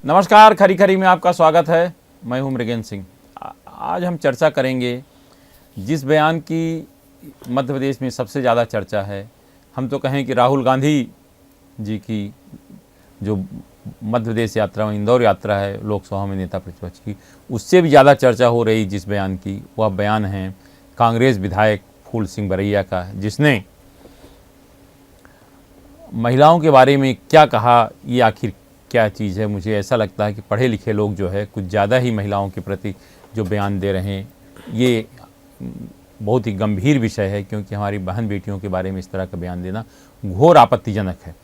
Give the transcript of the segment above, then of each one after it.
नमस्कार, खरी खरी में आपका स्वागत है। मैं हूं मृगेंद्र सिंह। आज हम चर्चा करेंगे जिस बयान की मध्य प्रदेश में सबसे ज़्यादा चर्चा है। हम तो कहें कि राहुल गांधी जी की जो मध्य प्रदेश यात्रा, इंदौर यात्रा है लोकसभा में नेता प्रतिपक्ष की, उससे भी ज़्यादा चर्चा हो रही जिस बयान की, वह बयान है कांग्रेस विधायक फूल सिंह बरैया का, जिसने महिलाओं के बारे में क्या कहा। ये आखिर क्या चीज़ है? मुझे ऐसा लगता है कि पढ़े लिखे लोग जो है कुछ ज़्यादा ही महिलाओं के प्रति जो बयान दे रहे हैं, ये बहुत ही गंभीर विषय है, क्योंकि हमारी बहन बेटियों के बारे में इस तरह का बयान देना घोर आपत्तिजनक है।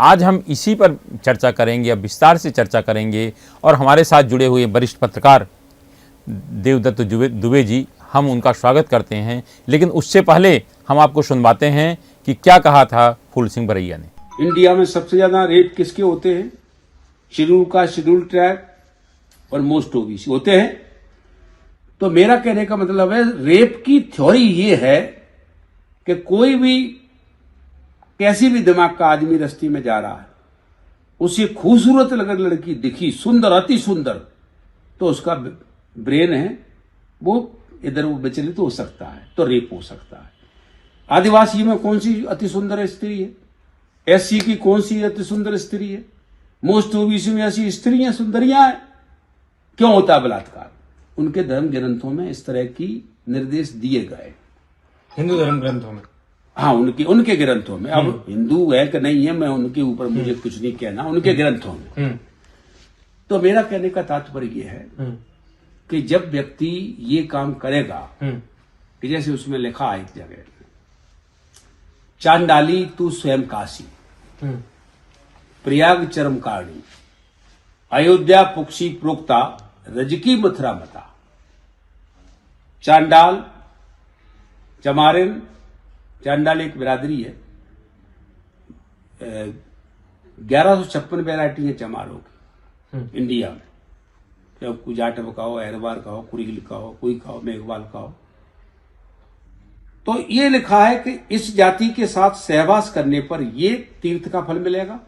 आज हम इसी पर चर्चा करेंगे, अब विस्तार से चर्चा करेंगे, और हमारे साथ जुड़े हुए वरिष्ठ पत्रकार देवदत्त दुबे जी, हम उनका स्वागत करते हैं। लेकिन उससे पहले हम आपको सुनवाते हैं कि क्या कहा था फूल सिंह बरैया ने। इंडिया में सबसे ज्यादा रेप किसके होते हैं? शेड्यूल कास्ट, शेड्यूल ट्राइब और मोस्ट ओबीसी होते हैं। तो मेरा कहने का मतलब है, रेप की थ्योरी ये है कि कोई भी कैसी भी दिमाग का आदमी रास्ते में जा रहा है, उसे खूबसूरत अगर लड़की दिखी, सुंदर, अति सुंदर, तो उसका ब्रेन है वो इधर वो विचलित हो सकता है, तो रेप हो सकता है। आदिवासी में कौन सी अति सुंदर स्त्री है? एससी की कौन सी अति सुंदर स्त्री है? मोस्ट ओबीसी में ऐसी स्त्रियां सुंदरियां हैं। क्यों होता है बलात्कार? उनके धर्म ग्रंथों में इस तरह की निर्देश दिए गए, हिंदू धर्म ग्रंथों में। हाँ, उनके ग्रंथों में। अब हिंदू है कि नहीं है, मैं उनके ऊपर मुझे कुछ नहीं कहना, उनके ग्रंथों में। तो मेरा कहने का तात्पर्य यह है कि जब व्यक्ति ये काम करेगा, कि जैसे उसमें लिखा है एक जगह, चांडाली तू स्वयं काशी, प्रयाग चरम कारणी, अयोध्या पुक्षी प्रोक्ता, रजकी मथुरा मता। चांडाल, चमारिन, चांडाल एक बिरादरी है। 1156 वैरायटी है चमारों की इंडिया में। चाहे कोई जाटव का हो, अहरवार का हो, कुरील का हो, कोई का हो, मेघवाल का हो। तो ये लिखा है कि इस जाति के साथ सहवास करने पर ये तीर्थ का फल मिलेगा,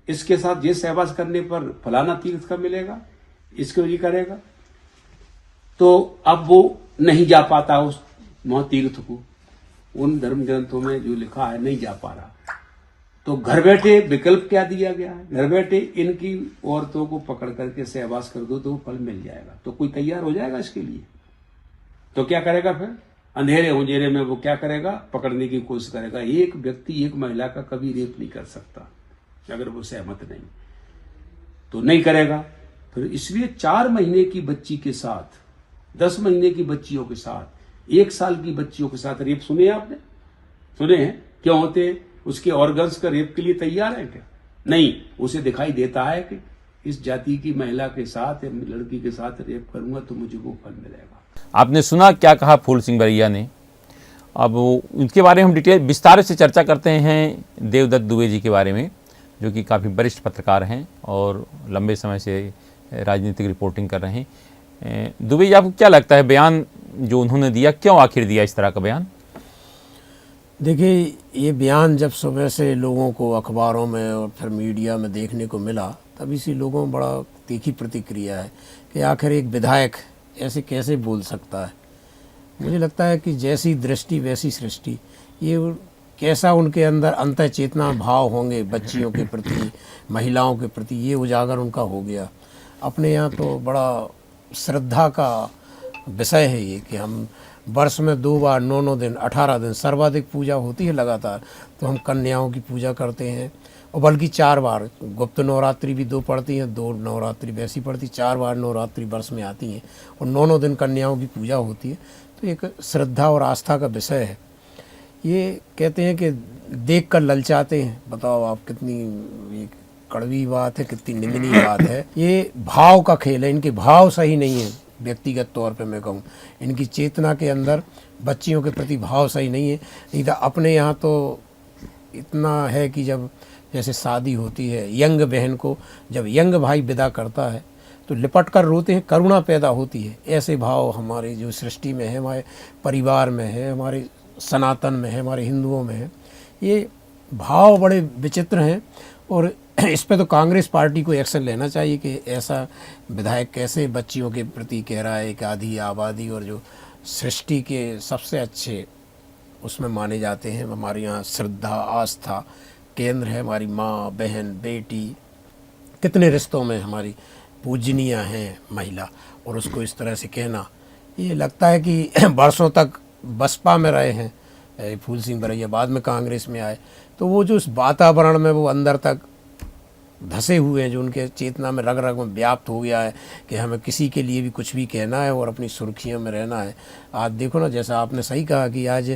इसके साथ ये सहवास करने पर फलाना तीर्थ का मिलेगा, इसको ये करेगा। तो अब वो नहीं जा पाता उस वहां तीर्थ को, उन धर्म ग्रंथों में जो लिखा है नहीं जा पा रहा। तो घर बैठे विकल्प क्या दिया गया है? घर बैठे इनकी औरतों को पकड़ करके सहवास कर दो तो फल मिल जाएगा। तो कोई तैयार हो जाएगा इसके लिए? तो क्या करेगा फिर? अंधेरे उंजेरे में वो क्या करेगा? पकड़ने की कोशिश करेगा। एक व्यक्ति एक महिला का कभी रेप नहीं कर सकता अगर वो सहमत नहीं, तो नहीं करेगा। फिर इसलिए 4 महीने की बच्ची के साथ, 10 महीने की बच्चियों के साथ, 1 साल की बच्चियों के साथ रेप सुने आपने? सुने हैं? क्यों होते हैं? उसके ऑर्गन्स का रेप के लिए तैयार है क्या? नहीं, उसे दिखाई देता है कि इस जाति की महिला के साथ या लड़की के साथ रेप करूंगा तो मुझे वो फल मिलेगा। आपने सुना क्या कहा फूल सिंह बरैया ने। अब उनके बारे में हम डिटेल विस्तार से चर्चा करते हैं देवदत्त दुबे जी के बारे में, जो कि काफ़ी वरिष्ठ पत्रकार हैं और लंबे समय से राजनीतिक रिपोर्टिंग कर रहे हैं। दुबे जी, आपको क्या लगता है बयान जो उन्होंने दिया, क्यों आखिर दिया इस तरह का बयान? देखिए, ये बयान जब सुबह से लोगों को अखबारों में और फिर मीडिया में देखने को मिला, तब इसी लोगों में बड़ा तीखी प्रतिक्रिया है कि आखिर एक विधायक ऐसे कैसे बोल सकता है। मुझे लगता है कि जैसी दृष्टि वैसी सृष्टि, ये कैसा उनके अंदर अंतः चेतना भाव होंगे बच्चियों के प्रति, महिलाओं के प्रति, ये उजागर उनका हो गया। अपने यहाँ तो बड़ा श्रद्धा का विषय है ये कि हम वर्ष में 2 बार 9 दिन 18 दिन सर्वाधिक पूजा होती है लगातार, तो हम कन्याओं की पूजा करते हैं। और बल्कि 4 बार गुप्त नवरात्रि भी 2 पड़ती हैं, 2 नवरात्रि वैसी पड़ती, 4 बार नवरात्रि वर्ष में आती हैं और 9 दिन कन्याओं की पूजा होती है। तो एक श्रद्धा और आस्था का विषय है। ये कहते हैं कि देख कर ललचाते हैं। बताओ आप, कितनी ये कड़वी बात है, कितनी निंदनीय बात है। ये भाव का खेल है, इनके भाव सही नहीं है। व्यक्तिगत तौर पे मैं कहूँ, इनकी चेतना के अंदर बच्चियों के प्रति भाव सही नहीं है। नहीं तो अपने यहाँ तो इतना है कि जब जैसे शादी होती है, यंग बहन को जब यंग भाई विदा करता है तो लिपट कर रोते हैं, करुणा पैदा होती है। ऐसे भाव हमारे जो सृष्टि में है, हमारे परिवार में है, हमारे सनातन में है, हमारे हिंदुओं में है। ये भाव बड़े विचित्र हैं और इस पे तो कांग्रेस पार्टी को एक्शन लेना चाहिए कि ऐसा विधायक कैसे बच्चियों के प्रति कह रहा है कि आधी आबादी और जो सृष्टि के सबसे अच्छे उसमें माने जाते हैं, हमारे यहाँ श्रद्धा आस्था केंद्र है, हमारी माँ बहन बेटी कितने रिश्तों में हमारी पूजनीय हैं महिला, और उसको इस तरह से कहना, ये लगता है कि बरसों तक बसपा में रहे हैं फूल सिंह बरैया, बाद में कांग्रेस में आए, तो वो जो उस वातावरण में वो अंदर तक धसे हुए हैं, जो उनके चेतना में रग रग में व्याप्त हो गया है कि हमें किसी के लिए भी कुछ भी कहना है और अपनी सुर्खियों में रहना है। आज देखो ना, जैसा आपने सही कहा कि आज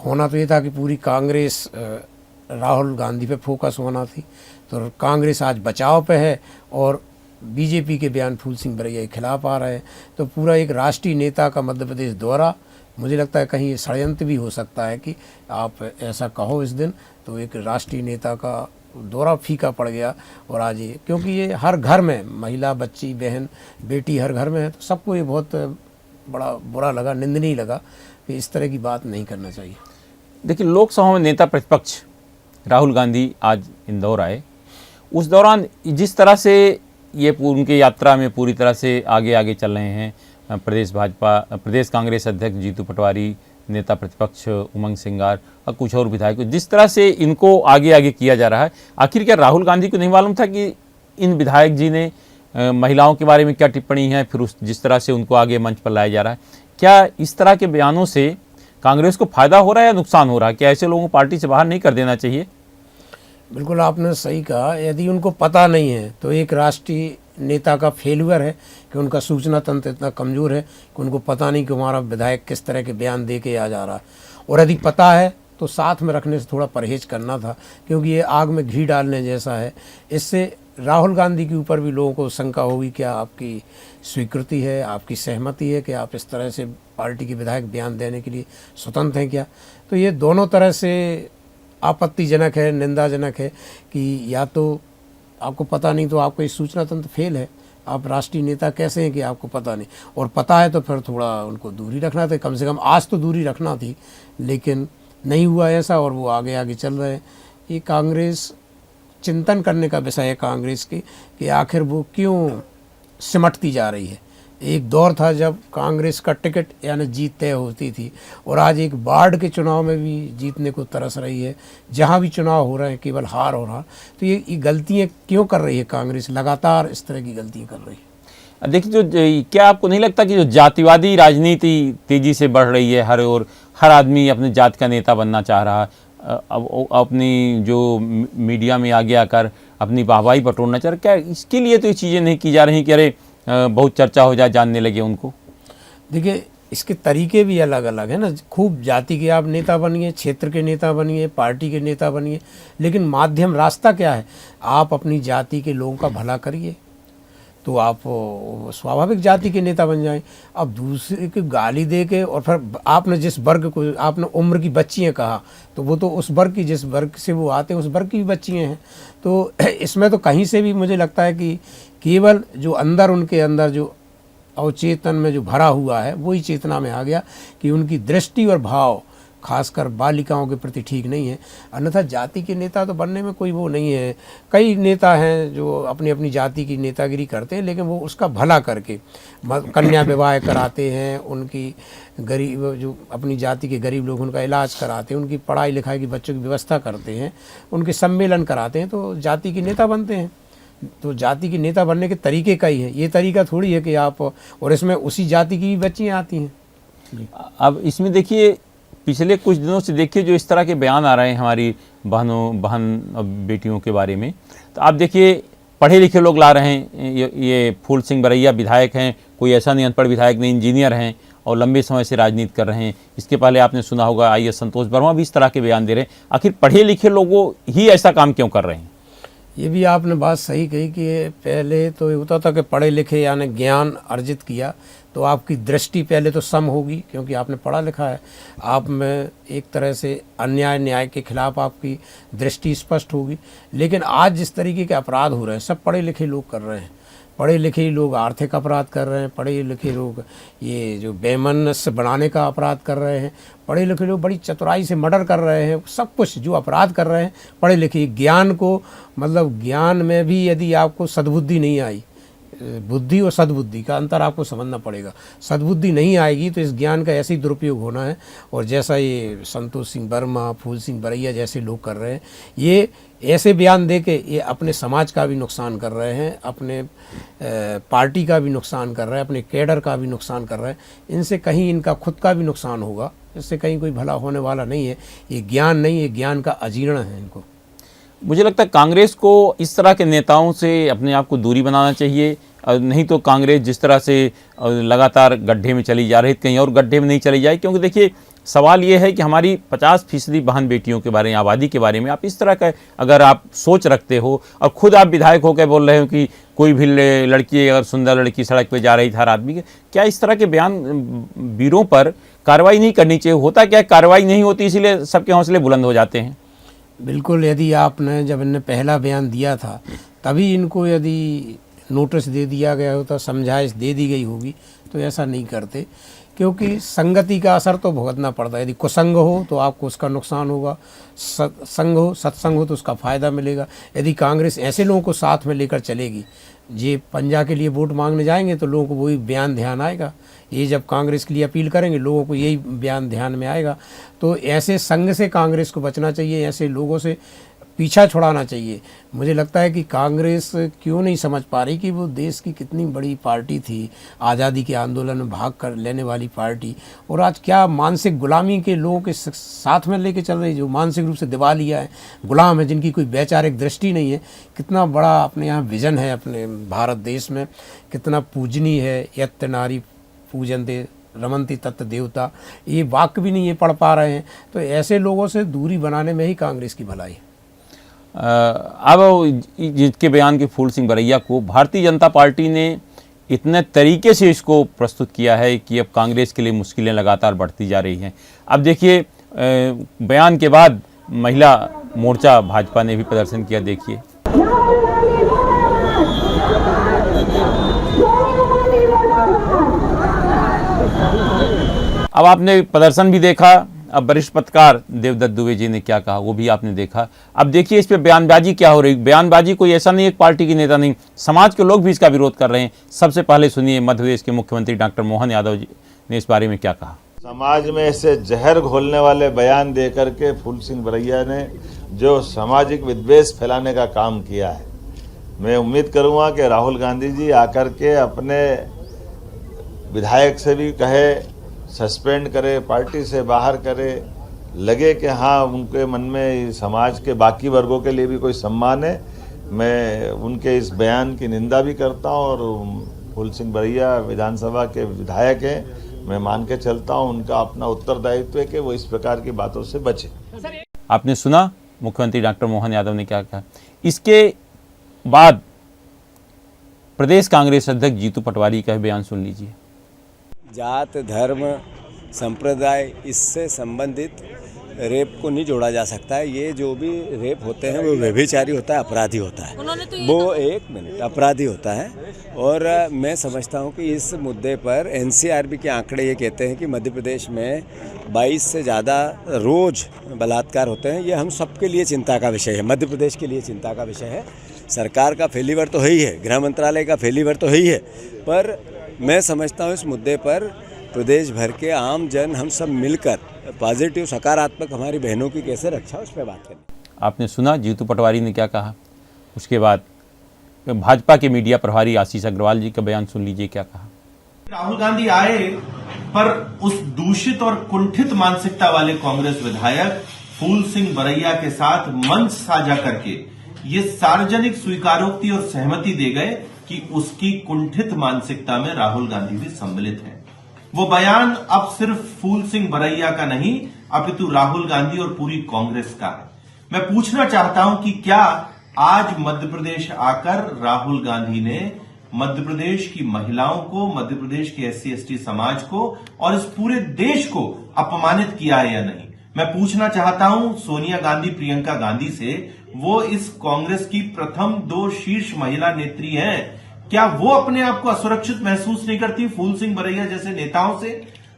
होना तो ये था कि पूरी कांग्रेस राहुल गांधी पे फोकस होना थी, तो कांग्रेस आज बचाव पे है और बीजेपी के बयान फूल सिंह बरैया के खिलाफ आ रहे हैं। तो पूरा एक राष्ट्रीय नेता का मध्य प्रदेश दौरा, मुझे लगता है कहीं षड्यंत्र भी हो सकता है कि आप ऐसा कहो इस दिन, तो एक राष्ट्रीय नेता का दौरा फीका पड़ गया। और आज ये, क्योंकि ये हर घर में महिला बच्ची बहन बेटी हर घर में है, तो सबको ये बहुत बड़ा बुरा लगा, निंदनीय लगा कि इस तरह की बात नहीं करना चाहिए। देखिए, लोकसभा में नेता प्रतिपक्ष राहुल गांधी आज इंदौर आए, उस दौरान जिस तरह से ये उनकी यात्रा में पूरी तरह से आगे आगे चल रहे हैं प्रदेश कांग्रेस अध्यक्ष जीतू पटवारी, नेता प्रतिपक्ष उमंग सिंगार और कुछ और विधायक, जिस तरह से इनको आगे आगे किया जा रहा है, आखिर क्या राहुल गांधी को नहीं मालूम था कि इन विधायक जी ने महिलाओं के बारे में क्या टिप्पणी है, फिर जिस तरह से उनको आगे मंच पर लाया जा रहा है, क्या इस तरह के बयानों से कांग्रेस को फायदा हो रहा है या नुकसान हो रहा है? क्या ऐसे लोगों को पार्टी से बाहर नहीं कर देना चाहिए? बिल्कुल आपने सही कहा, यदि उनको पता नहीं है तो एक राष्ट्रीय नेता का फेल्यूर है कि उनका सूचना तंत्र इतना कमज़ोर है कि उनको पता नहीं कि हमारा विधायक किस तरह के बयान दे के आ जा रहा है। और यदि पता है तो साथ में रखने से थोड़ा परहेज करना था, क्योंकि ये आग में घी डालने जैसा है। इससे राहुल गांधी के ऊपर भी लोगों को शंका होगी, क्या आपकी स्वीकृति है, आपकी सहमति है कि आप इस तरह से पार्टी के विधायक बयान देने के लिए स्वतंत्र हैं क्या? तो ये दोनों तरह से आपत्तिजनक है, निंदाजनक है कि या तो आपको पता नहीं तो आपका इस सूचना तंत्र फेल है, आप राष्ट्रीय नेता कैसे हैं कि आपको पता नहीं, और पता है तो फिर थोड़ा उनको दूरी रखना था, कम से कम आज तो दूरी रखना थी, लेकिन नहीं हुआ ऐसा और वो आगे आगे चल रहे हैं। ये कांग्रेस चिंतन करने का विषय है कांग्रेस की कि आखिर वो क्यों सिमटती जा रही है। एक दौर था जब कांग्रेस का टिकट यानी जीत तय होती थी, और आज एक वार्ड के चुनाव में भी जीतने को तरस रही है, जहां भी चुनाव हो रहे हैं केवल हार हो रहा। तो ये गलतियां क्यों कर रही है कांग्रेस, लगातार इस तरह की गलतियां कर रही है। देखिए, क्या आपको नहीं लगता कि जो जातिवादी राजनीति तेजी से बढ़ रही है, हर ओर हर आदमी अपने जात का नेता बनना चाह रहा है, अपनी जो मीडिया में आगे आकर अपनी वाहवाही बटोरना चाह रहा है, क्या इसके लिए तो ये चीज़ें नहीं की जा रही कि अरे बहुत चर्चा हो जाए, जानने लगे उनको? देखिए, इसके तरीके भी अलग अलग है ना। खूब जाति के आप नेता बनिए, क्षेत्र के नेता बनिए, पार्टी के नेता बनिए, लेकिन माध्यम रास्ता क्या है? आप अपनी जाति के लोगों का भला करिए तो आप स्वाभाविक जाति के नेता बन जाएं। अब दूसरे की गाली दे के और फिर आपने जिस वर्ग को, आपने उम्र की बच्चियाँ कहा, तो वो तो उस वर्ग की, जिस वर्ग से वो आते हैं उस वर्ग की भी बच्चियाँ हैं। तो इसमें तो कहीं से भी मुझे लगता है कि केवल जो अंदर उनके अंदर जो अवचेतन में जो भरा हुआ है वही चेतना में आ गया कि उनकी दृष्टि और भाव खासकर बालिकाओं के प्रति ठीक नहीं है। अन्यथा जाति के नेता तो बनने में कोई वो नहीं है। कई नेता हैं जो अपनी अपनी जाति की नेतागिरी करते हैं, लेकिन वो उसका भला करके कन्या विवाह कराते हैं, उनकी गरीब जो अपनी जाति के गरीब लोग उनका इलाज कराते हैं, उनकी पढ़ाई लिखाई की बच्चों की व्यवस्था करते हैं, उनके सम्मेलन कराते हैं, तो जाति के नेता बनते हैं। तो जाति के नेता बनने के तरीके का ही है, ये तरीका थोड़ी है कि आप, और इसमें उसी जाति की भी बच्चियाँ आती हैं। अब इसमें देखिए, पिछले कुछ दिनों से देखिए जो इस तरह के बयान आ रहे हैं हमारी बहन बेटियों के बारे में, तो आप देखिए पढ़े लिखे लोग ला रहे हैं। ये फूल सिंह बरैया विधायक हैं, कोई ऐसा नहीं अनपढ़ विधायक नहीं, इंजीनियर हैं और लंबे समय से राजनीति कर रहे हैं। इसके पहले आपने सुना होगा IAS संतोष वर्मा भी इस तरह के बयान दे रहे हैं। आखिर पढ़े लिखे लोगों ही ऐसा काम क्यों कर रहे हैं? ये भी आपने बात सही कही कि पहले तो ये होता था कि पढ़े लिखे यानी ज्ञान अर्जित किया तो आपकी दृष्टि पहले तो सम होगी, क्योंकि आपने पढ़ा लिखा है, आप में एक तरह से अन्याय न्याय के खिलाफ आपकी दृष्टि स्पष्ट होगी। लेकिन आज जिस तरीके के अपराध हो रहे हैं सब पढ़े लिखे लोग कर रहे हैं, पढ़े लिखे लोग आर्थिक अपराध कर रहे हैं, पढ़े लिखे लोग ये जो बेमनस बनाने का अपराध कर रहे हैं, पढ़े लिखे लोग बड़ी चतुराई से मर्डर कर रहे हैं, सब कुछ जो अपराध कर रहे हैं पढ़े लिखे। ज्ञान को मतलब ज्ञान में भी यदि आपको सद्बुद्धि नहीं आई, बुद्धि और सद्बुद्धि का अंतर आपको समझना पड़ेगा। सद्बुद्धि नहीं आएगी तो इस ज्ञान का ऐसे ही दुरुपयोग होना है। और जैसा ये संतोष सिंह वर्मा, फूल सिंह बरैया जैसे लोग कर रहे हैं, ये ऐसे बयान दे के ये अपने समाज का भी नुकसान कर रहे हैं, अपने पार्टी का भी नुकसान कर रहे हैं, अपने कैडर का भी नुकसान कर रहे हैं। इनसे कहीं इनका खुद का भी नुकसान होगा, इससे कहीं कोई भला होने वाला नहीं है। ये ज्ञान नहीं, ये ज्ञान का अजीर्ण है इनको। मुझे लगता है कांग्रेस को इस तरह के नेताओं से अपने आप को दूरी बनाना चाहिए, नहीं तो कांग्रेस जिस तरह से लगातार गड्ढे में चली जा रही है, कहीं और गड्ढे में नहीं चली जाए। क्योंकि देखिए सवाल ये है कि हमारी 50% बहन बेटियों के बारे में, आबादी के बारे में आप इस तरह का अगर आप सोच रखते हो और खुद आप विधायक होकर बोल रहे हो कि कोई भी लड़की, अगर सुंदर लड़की सड़क पे जा रही था हर आदमी के, क्या इस तरह के बयान वीरों पर कार्रवाई नहीं करनी चाहिए? होता क्या, कार्रवाई नहीं होती इसीलिए सबके हौसले बुलंद हो जाते हैं। बिल्कुल, यदि आपने जब इनने पहला बयान दिया था तभी इनको यदि नोटिस दे दिया गया होता, समझाइश दे दी गई होगी, तो ऐसा नहीं करते। क्योंकि संगति का असर तो भुगतना पड़ता है। यदि कुसंग हो तो आपको उसका नुकसान होगा, सत्संग हो तो उसका फ़ायदा मिलेगा। यदि कांग्रेस ऐसे लोगों को साथ में लेकर चलेगी, ये पंजा के लिए वोट मांगने जाएंगे तो लोगों को वही बयान ध्यान आएगा। ये जब कांग्रेस के लिए अपील करेंगे लोगों को यही बयान ध्यान में आएगा। तो ऐसे संघ से कांग्रेस को बचना चाहिए, ऐसे लोगों से पीछा छुड़ाना चाहिए। मुझे लगता है कि कांग्रेस क्यों नहीं समझ पा रही कि वो देश की कितनी बड़ी पार्टी थी, आज़ादी के आंदोलन में भाग कर लेने वाली पार्टी, और आज क्या मानसिक गुलामी के लोगों के साथ में लेके चल रही, जो मानसिक रूप से दिवालिया है, गुलाम है, जिनकी कोई वैचारिक दृष्टि नहीं है। कितना बड़ा अपने यहाँ विजन है अपने भारत देश में, कितना पूजनीय है, यत्त नारी पूजनते रमंती तत्व देवता, ये वाक्य भी नहीं ये पढ़ पा रहे हैं। तो ऐसे लोगों से दूरी बनाने में ही कांग्रेस की भलाई है। अब जिसके बयान के फूल सिंह बरैया को भारतीय जनता पार्टी ने इतने तरीके से इसको प्रस्तुत किया है कि अब कांग्रेस के लिए मुश्किलें लगातार बढ़ती जा रही हैं। अब देखिए बयान के बाद महिला मोर्चा भाजपा ने भी प्रदर्शन किया, देखिए। अब आपने प्रदर्शन भी देखा, अब वरिष्ठ पत्रकार देवदत्त दुबे जी ने क्या कहा वो भी आपने देखा। अब देखिए इस पे बयानबाजी क्या हो रही। बयानबाजी कोई ऐसा नहीं, एक पार्टी की नेता नहीं, समाज के लोग भी इसका विरोध कर रहे हैं। सबसे पहले सुनिए मध्य प्रदेश के मुख्यमंत्री डॉक्टर मोहन यादव जी ने इस बारे में क्या कहा। समाज में ऐसे जहर घोलने वाले बयान दे करके फूल सिंह बरैया ने जो सामाजिक विद्वेष फैलाने का काम किया है, मैं उम्मीद करूँगा कि राहुल गांधी जी आकर के अपने विधायक से भी कहे सस्पेंड करे, पार्टी से बाहर करे, लगे कि हाँ उनके मन में समाज के बाकी वर्गों के लिए भी कोई सम्मान है। मैं उनके इस बयान की निंदा भी करता हूँ और फूल सिंह बरैया विधानसभा के विधायक हैं, मैं मान के चलता हूँ उनका अपना उत्तरदायित्व है कि वो इस प्रकार की बातों से बचे। आपने सुना मुख्यमंत्री डॉक्टर मोहन यादव ने क्या कहा। इसके बाद प्रदेश कांग्रेस अध्यक्ष जीतू पटवारी का बयान सुन लीजिए। जात, धर्म, संप्रदाय, इससे संबंधित रेप को नहीं जोड़ा जा सकता है। ये जो भी रेप होते हैं वो व्यभिचारी होता है, अपराधी होता है, वो एक मिनट अपराधी होता है। और मैं समझता हूँ कि इस मुद्दे पर एनसीआरबी के आंकड़े ये कहते हैं कि मध्य प्रदेश में 22 से ज़्यादा रोज़ बलात्कार होते हैं। ये हम सबके लिए चिंता का विषय है, मध्य प्रदेश के लिए चिंता का विषय है। सरकार का फेलिवर तो है ही है, गृह मंत्रालय का फेलिवर तो है ही है, पर मैं समझता हूँ इस मुद्दे पर प्रदेश भर के आम जन हम सब मिलकर पॉजिटिव, सकारात्मक हमारी बहनों की कैसे रक्षा, उस पर बात करें। आपने सुना जीतू पटवारी ने क्या कहा। उसके बाद भाजपा के मीडिया प्रभारी आशीष अग्रवाल जी का बयान सुन लीजिए क्या कहा। राहुल गांधी आए पर उस दूषित और कुंठित मानसिकता वाले कांग्रेस विधायक फूल सिंह बरैया के साथ मंच साझा करके ये सार्वजनिक स्वीकारोक्ति और सहमति दे गए कि उसकी कुंठित मानसिकता में राहुल गांधी भी सम्मिलित हैं। वो बयान अब सिर्फ फूल सिंह बरैया का नहीं अपितु राहुल गांधी और पूरी कांग्रेस का है। मैं पूछना चाहता हूं कि क्या आज मध्य प्रदेश आकर राहुल गांधी ने मध्य प्रदेश की महिलाओं को, मध्य प्रदेश के SC ST समाज को और इस पूरे देश को अपमानित किया है या नहीं? मैं पूछना चाहता हूं सोनिया गांधी, प्रियंका गांधी से, वो इस कांग्रेस की प्रथम 2 शीर्ष महिला नेत्री हैं, क्या वो अपने आप को असुरक्षित महसूस नहीं करती फूल सिंह बरैया जैसे नेताओं से?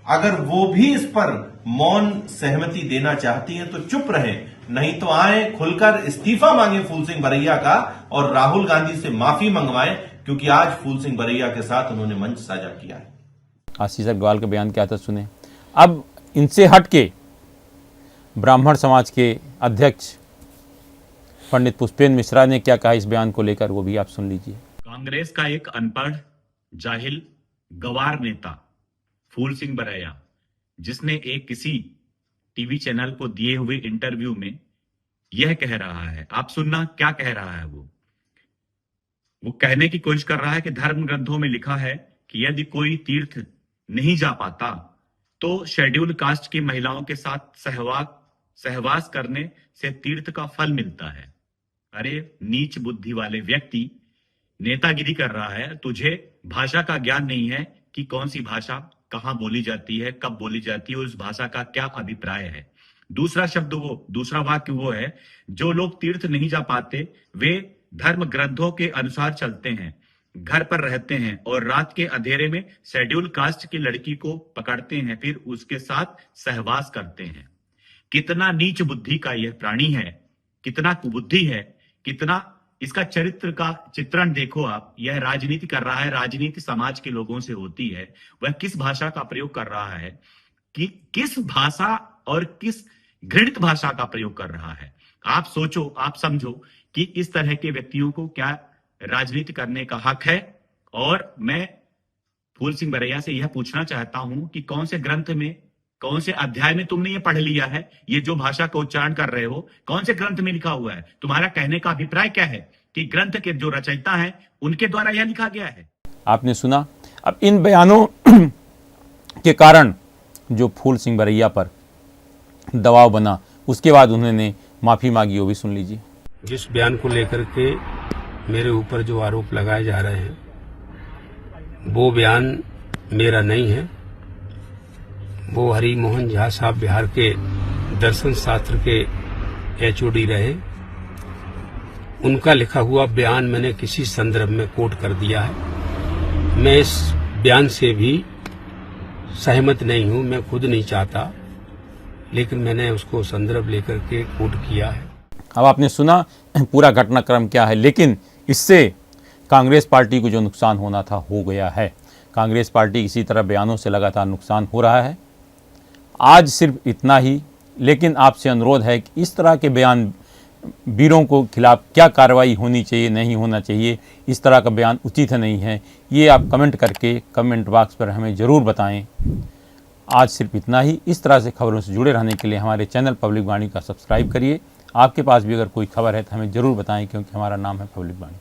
अगर वो भी इस पर मौन सहमति देना चाहती हैं तो चुप रहे, नहीं तो आए खुलकर इस्तीफा मांगे फूल सिंह बरैया का और राहुल गांधी से माफी मंगवाएं, क्योंकि आज फूल सिंह बरैया के साथ उन्होंने मंच साझा किया है। आशीष अग्रवाल का बयान क्या था सुने। अब इनसे हट के ब्राह्मण समाज के अध्यक्ष पंडित पुष्पेंद्र मिश्रा ने क्या कहा इस बयान को लेकर, वो भी आप सुन लीजिए। कांग्रेस का एक अनपढ़, जाहिल, गवार नेता फूल सिंह बरैया, जिसने एक किसी टीवी चैनल को दिए हुए इंटरव्यू में यह कह रहा है, आप सुनना क्या कह रहा है। वो कहने की कोशिश कर रहा है कि धर्म ग्रंथों में लिखा है कि यदि कोई तीर्थ नहीं जा पाता तो शेड्यूल कास्ट की महिलाओं के साथ सहवास करने से तीर्थ का फल मिलता है। अरे नीच बुद्धि वाले व्यक्ति, नेतागिरी कर रहा है, तुझे भाषा का ज्ञान नहीं है कि कौन सी भाषा कहां बोली जाती है, कब बोली जाती है, उस भाषा का क्या अभिप्राय है। दूसरा वाक्य वो है, जो लोग तीर्थ नहीं जा पाते वे धर्म ग्रंथों के अनुसार चलते हैं, घर पर रहते हैं और रात के अंधेरे में शेड्यूल कास्ट की लड़की को पकड़ते हैं, फिर उसके साथ सहवास करते हैं। कितना नीच बुद्धि का यह प्राणी है, कितना कुबुद्धि है, कितना इसका चरित्र का चित्रण देखो आप। यह राजनीति कर रहा है, राजनीति समाज के लोगों से होती है। वह किस भाषा का प्रयोग कर रहा है, कि किस भाषा और किस घृणित भाषा का प्रयोग कर रहा है। आप सोचो, आप समझो कि इस तरह के व्यक्तियों को क्या राजनीति करने का हक है। और मैं फूल सिंह बरैया से यह पूछना चाहता हूं कि कौन से ग्रंथ में, कौन से अध्याय में तुमने ये पढ़ लिया है, ये जो भाषा का उच्चारण कर रहे हो, कौन से ग्रंथ में लिखा हुआ है? तुम्हारा कहने का अभिप्राय क्या है कि ग्रंथ के जो रचयिता हैं उनके द्वारा यह लिखा गया है? आपने सुना। अब इन बयानों के कारण जो फूल सिंह बरैया पर दबाव बना, उसके बाद उन्होंने माफी मांगी, वो भी सुन लीजिए। जिस बयान को लेकर के मेरे ऊपर जो आरोप लगाए जा रहे हैं, वो बयान मेरा नहीं है। वो हरि मोहन झा साहब बिहार के दर्शन शास्त्र के एचओडी रहे, उनका लिखा हुआ बयान मैंने किसी संदर्भ में कोट कर दिया है। मैं इस बयान से भी सहमत नहीं हूं, मैं खुद नहीं चाहता, लेकिन मैंने उसको संदर्भ लेकर के कोट किया है। अब आपने सुना पूरा घटनाक्रम क्या है, लेकिन इससे कांग्रेस पार्टी को जो नुकसान होना था हो गया है। कांग्रेस पार्टी इसी तरह बयानों से लगातार नुकसान हो रहा है। आज सिर्फ इतना ही, लेकिन आपसे अनुरोध है कि इस तरह के बयान वीरों को खिलाफ क्या कार्रवाई होनी चाहिए, नहीं होना चाहिए, इस तरह का बयान उचित नहीं है, ये आप कमेंट करके कमेंट बॉक्स पर हमें ज़रूर बताएं। आज सिर्फ इतना ही। इस तरह से खबरों से जुड़े रहने के लिए हमारे चैनल पब्लिक वाणी का सब्सक्राइब करिए। आपके पास भी अगर कोई खबर है तो हमें ज़रूर बताएं, क्योंकि हमारा नाम है पब्लिक वाणी।